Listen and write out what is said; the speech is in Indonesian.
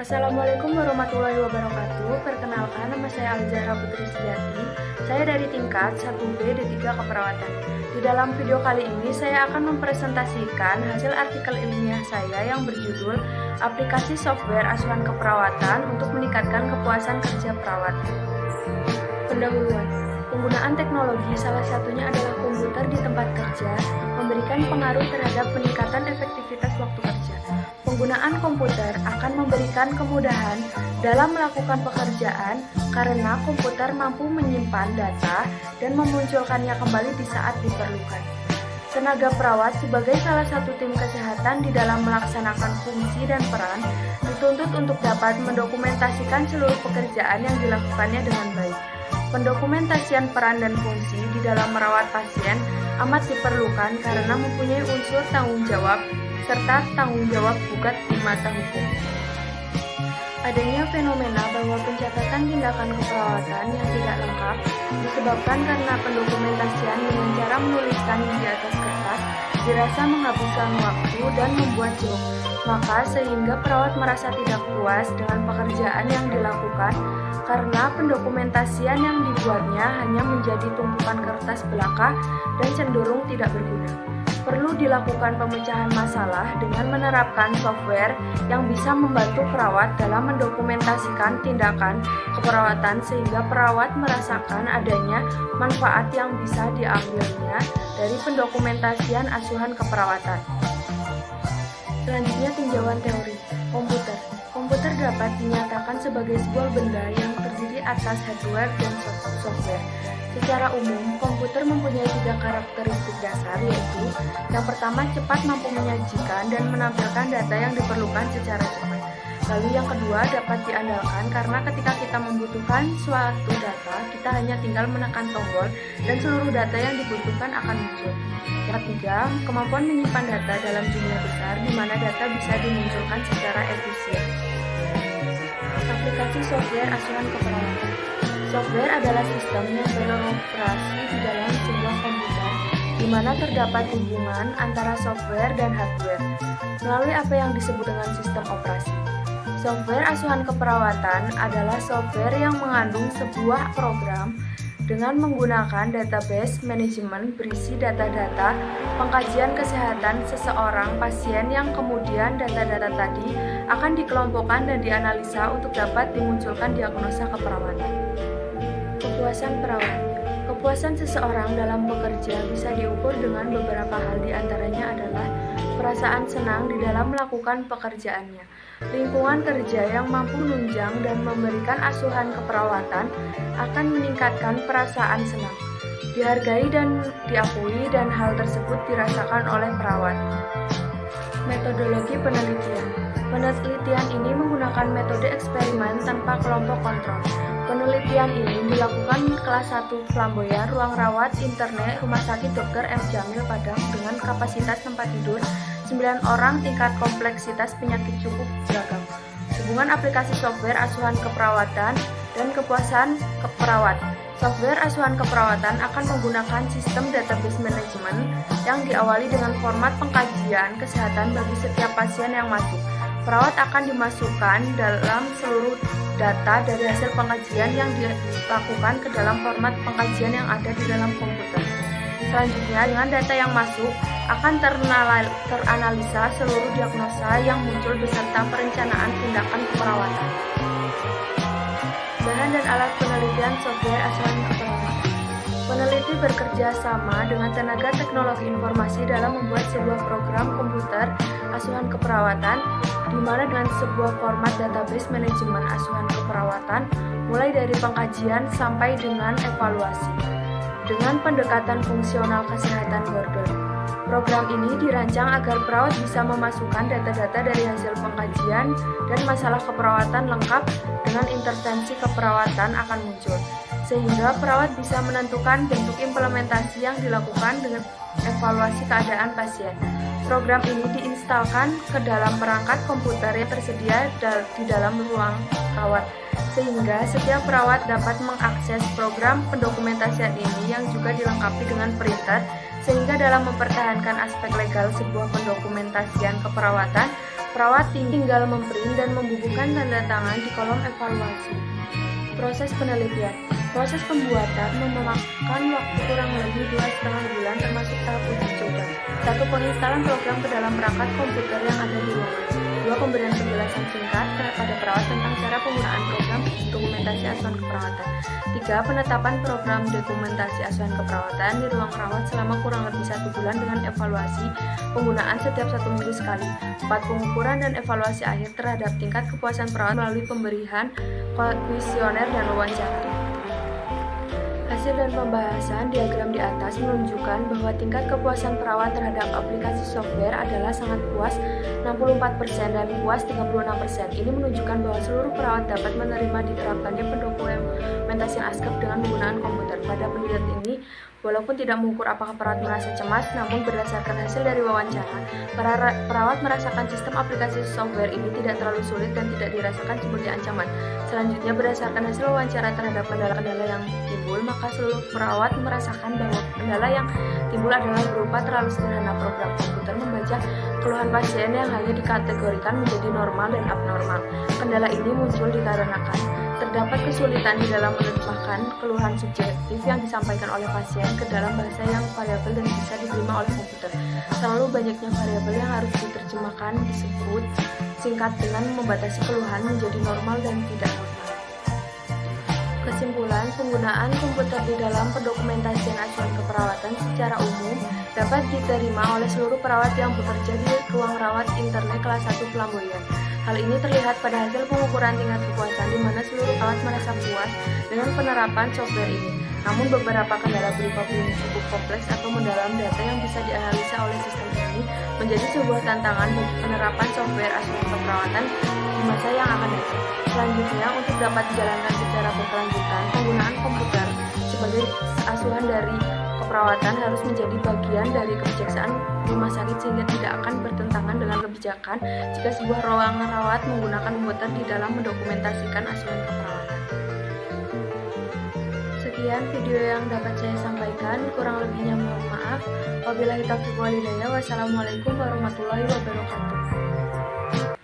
Assalamualaikum warahmatullahi wabarakatuh. Perkenalkan, nama saya Alzahra Putri Sejati. Saya dari tingkat 1B D3 Keperawatan. Di dalam video kali ini saya akan mempresentasikan hasil artikel ilmiah saya yang berjudul Aplikasi Software Asuhan Keperawatan untuk Meningkatkan Kepuasan Kerja Perawat. Pendahuluan. Penggunaan teknologi salah satunya adalah komputer di tempat kerja memberikan pengaruh terhadap peningkatan efektivitas waktu kerja. Penggunaan komputer akan memberikan kemudahan dalam melakukan pekerjaan karena komputer mampu menyimpan data dan memunculkannya kembali di saat diperlukan. Tenaga perawat sebagai salah satu tim kesehatan di dalam melaksanakan fungsi dan peran dituntut untuk dapat mendokumentasikan seluruh pekerjaan yang dilakukannya dengan baik. Pendokumentasian peran dan fungsi di dalam merawat pasien amat diperlukan karena mempunyai unsur tanggung jawab serta tanggung jawab gugat di mata hukum. Adanya fenomena bahwa pencatatan tindakan keperawatan yang tidak lengkap disebabkan karena pendokumentasian dengan cara menuliskan di atas kertas dirasa menghabiskan waktu dan membuat jauh. Maka sehingga perawat merasa tidak puas dengan pekerjaan yang dilakukan karena pendokumentasian yang dibuatnya hanya menjadi tumpukan kertas belaka dan cenderung tidak berguna. Perlu dilakukan pemecahan masalah dengan menerapkan software yang bisa membantu perawat dalam mendokumentasikan tindakan keperawatan sehingga perawat merasakan adanya manfaat yang bisa diambilnya dari pendokumentasian asuhan keperawatan. Selanjutnya, tinjauan teori. Komputer. Komputer dapat dinyatakan sebagai sebuah benda yang terdiri atas hardware dan software. Secara umum, komputer mempunyai 3 karakteristik dasar, yaitu yang pertama, cepat mampu menyajikan dan menampilkan data yang diperlukan secara cepat. Lalu yang kedua, dapat diandalkan karena ketika kita membutuhkan suatu data, kita hanya tinggal menekan tombol dan seluruh data yang dibutuhkan akan muncul. Yang ketiga, kemampuan menyimpan data dalam jumlah besar di mana data bisa dimunculkan secara efisien. Aplikasi software asuhan keperawatan. Software adalah sistem yang beroperasi di dalam sebuah komputer, di mana terdapat hubungan antara software dan hardware, melalui apa yang disebut dengan sistem operasi. Software asuhan keperawatan adalah software yang mengandung sebuah program dengan menggunakan database manajemen berisi data-data pengkajian kesehatan seseorang pasien yang kemudian data-data tadi akan dikelompokkan dan dianalisa untuk dapat dimunculkan diagnosa keperawatan. Kepuasan perawat. Kepuasan seseorang dalam bekerja bisa diukur dengan beberapa hal, diantaranya adalah perasaan senang di dalam melakukan pekerjaannya, lingkungan kerja yang mampu menunjang dan memberikan asuhan keperawatan akan meningkatkan perasaan senang, dihargai dan diakui, dan hal tersebut dirasakan oleh perawat. Metodologi penelitian. Penelitian ini menggunakan metode eksperimen tanpa kelompok kontrol. Penelitian ini dilakukan kelas 1 Flamboyan, ruang rawat internet Rumah Sakit Dr. M. Jamil Padang dengan kapasitas tempat tidur 9 orang, tingkat kompleksitas penyakit cukup beragam. Hubungan aplikasi software asuhan keperawatan dan kepuasan keperawat. Software asuhan keperawatan akan menggunakan sistem database management yang diawali dengan format pengkajian kesehatan bagi setiap pasien yang masuk. Perawat akan dimasukkan dalam seluruh data dari hasil pengkajian yang dilakukan ke dalam format pengkajian yang ada di dalam komputer. Selanjutnya, dengan data yang masuk, akan teranalisa seluruh diagnosa yang muncul beserta perencanaan tindakan keperawatan. Bahan dan alat penelitian software asuhan keperawatan. Peneliti bekerja sama dengan tenaga teknologi informasi dalam membuat sebuah program komputer asuhan keperawatan, di mana dengan sebuah format database manajemen asuhan keperawatan, mulai dari pengkajian sampai dengan evaluasi, dengan pendekatan fungsional kesehatan Gordon. Program ini dirancang agar perawat bisa memasukkan data-data dari hasil pengkajian dan masalah keperawatan lengkap dengan intervensi keperawatan akan muncul, sehingga perawat bisa menentukan bentuk implementasi yang dilakukan dengan evaluasi keadaan pasien. Program ini diinstalkan ke dalam perangkat komputer yang tersedia di dalam ruang rawat, sehingga setiap perawat dapat mengakses program pendokumentasian ini yang juga dilengkapi dengan printer, sehingga dalam mempertahankan aspek legal sebuah pendokumentasian keperawatan, Perawat tinggal memprint dan membubuhkan tanda tangan di kolom evaluasi. Proses penelitian. Proses pembuatan memakan waktu kurang lebih 2,5 bulan termasuk tahap uji coba. 1. Penginstalan program ke dalam perangkat komputer yang ada di ruangan. 2. Pemberian penjelasan singkat kepada perawat tentang cara penggunaan program dokumentasi asuhan keperawatan. 3. Penetapan program dokumentasi asuhan keperawatan di ruang rawat selama kurang lebih 1 bulan dengan evaluasi penggunaan setiap 1 minggu sekali. 4. Pengukuran dan evaluasi akhir terhadap tingkat kepuasan perawat melalui pemberian kuesioner dan wawancara. Hasil dan pembahasan diagram di atas menunjukkan bahwa tingkat kepuasan perawat terhadap aplikasi software adalah sangat puas 64% dan puas 36%. Ini menunjukkan bahwa seluruh perawat dapat menerima diterapkannya pendokumentasian ASCAP dengan menggunakan komputer. Pada penelitian ini, walaupun tidak mengukur apakah perawat merasa cemas, namun berdasarkan hasil dari wawancara, para perawat merasakan sistem aplikasi software ini tidak terlalu sulit dan tidak dirasakan sebagai ancaman. Selanjutnya, berdasarkan hasil wawancara terhadap kendala-kendala yang timbul, maka seluruh perawat merasakan bahwa kendala yang timbul adalah berupa terlalu sederhana program komputer membaca keluhan pasien yang hanya dikategorikan menjadi normal dan abnormal. Kendala ini muncul dikarenakan terdapat kesulitan di dalam menerjemahkan keluhan subjektif yang disampaikan oleh pasien ke dalam bahasa yang variabel dan bisa diterima oleh komputer. Terlalu banyaknya variabel yang harus diterjemahkan disebut singkat dengan membatasi keluhan menjadi normal dan tidak normal. Kesimpulan, penggunaan komputer di dalam pendokumentasian asuhan keperawatan secara umum dapat diterima oleh seluruh perawat yang bekerja di ruang rawat internet kelas 1 Flamboyan. Hal ini terlihat pada hasil pengukuran tingkat kepuasan di mana seluruh perawat merasa puas dengan penerapan software ini. Namun beberapa kendala berupa belum cukup kompleks atau mendalam data yang bisa dianalisa oleh sistem ini menjadi sebuah tantangan bagi penerapan software asuhan keperawatan di masa yang akan datang. Selanjutnya, untuk dapat dijalankan secara berkelanjutan, penggunaan komputer sebagai asuhan dari keperawatan harus menjadi bagian dari kebijaksanaan rumah sakit sehingga tidak akan bertentangan dengan kebijakan jika sebuah ruangan rawat menggunakan komputer di dalam mendokumentasikan asuhan keperawatan. Sekian video yang dapat saya sampaikan, kurang lebihnya mohon maaf. Wabillahi taufiq wal hidayah. Wassalamualaikum warahmatullahi wabarakatuh.